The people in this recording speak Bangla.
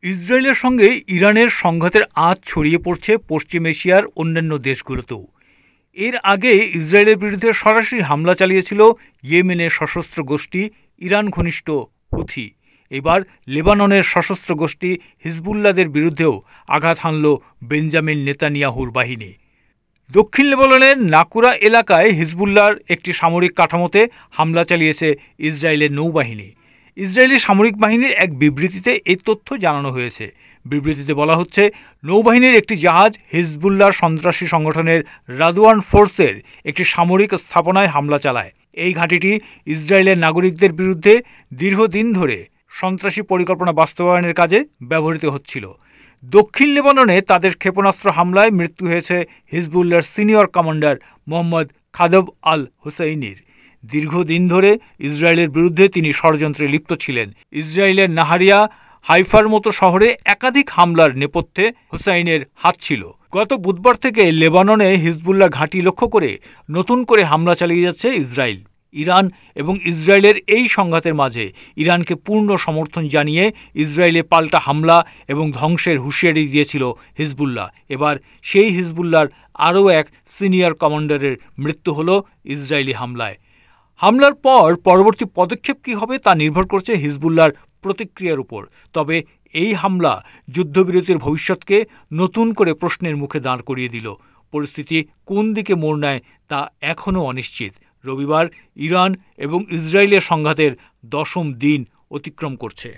ইসরায়েলের সঙ্গে ইরানের সংঘাতের আঁচ ছড়িয়ে পড়ছে পশ্চিম এশিয়ার অন্যান্য দেশগুলোতেও। এর আগে ইসরায়েলের বিরুদ্ধে সরাসরি হামলা চালিয়েছিল ইয়েমেনের সশস্ত্র গোষ্ঠী ইরান ঘনিষ্ঠ হুথি। এবার লেবাননের সশস্ত্র গোষ্ঠী হিজবুল্লাহদের বিরুদ্ধেও আঘাত হানল বেঞ্জামিন নেতানিয়াহুর বাহিনী। দক্ষিণ লেবাননের নাকুরা এলাকায় হিজবুল্লাহর একটি সামরিক কাঠামোতে হামলা চালিয়েছে ইসরায়েলের নৌবাহিনী। ইসরায়েলি সামরিক বাহিনীর এক বিবৃতিতে এই তথ্য জানানো হয়েছে। বিবৃতিতে বলা হচ্ছে, নৌবাহিনীর একটি জাহাজ হিজবুল্লাহর সন্ত্রাসী সংগঠনের রাদওয়ান ফোর্সের একটি সামরিক স্থাপনায় হামলা চালায়। এই ঘাঁটিটি ইসরায়েলের নাগরিকদের বিরুদ্ধে দীর্ঘদিন ধরে সন্ত্রাসী পরিকল্পনা বাস্তবায়নের কাজে ব্যবহৃত হচ্ছিল। দক্ষিণ লেবাননে তাদের ক্ষেপণাস্ত্র হামলায় মৃত্যু হয়েছে হিজবুল্লাহর সিনিয়র কমান্ডার মোহাম্মদ খাদব আল হুসাইনির। দীর্ঘদিন ধরে ইসরায়েলের বিরুদ্ধে তিনি ষড়যন্ত্রে লিপ্ত ছিলেন। ইসরায়েলের নাহারিয়া, হাইফার মতো শহরে একাধিক হামলার নেপথ্যে হুসাইনের হাত ছিল। গত বুধবার থেকে লেবাননে হিজবুল্লাহ ঘাঁটি লক্ষ্য করে নতুন করে হামলা চালিয়ে যাচ্ছে ইসরায়েল। ইরান এবং ইসরায়েলের এই সংঘাতের মাঝে ইরানকে পূর্ণ সমর্থন জানিয়ে ইসরায়েলে পাল্টা হামলা এবং ধ্বংসের হুঁশিয়ারি দিয়েছিল হিজবুল্লাহ। এবার সেই হিজবুল্লাহর আরও এক সিনিয়র কমান্ডারের মৃত্যু হলো ইসরায়েলি হামলায়। হামলার পর পরবর্তী পদক্ষেপ কী হবে তা নির্ভর করছে হিজবুল্লাহর প্রতিক্রিয়ার উপর। তবে এই হামলা যুদ্ধবিরতির ভবিষ্যৎকে নতুন করে প্রশ্নের মুখে দাঁড় করিয়ে দিল। পরিস্থিতি কোন দিকে মোড় নেয় তা এখনও অনিশ্চিত। রবিবার ইরান এবং ইসরায়েলের সংঘাতের 10ম দিন অতিক্রম করছে।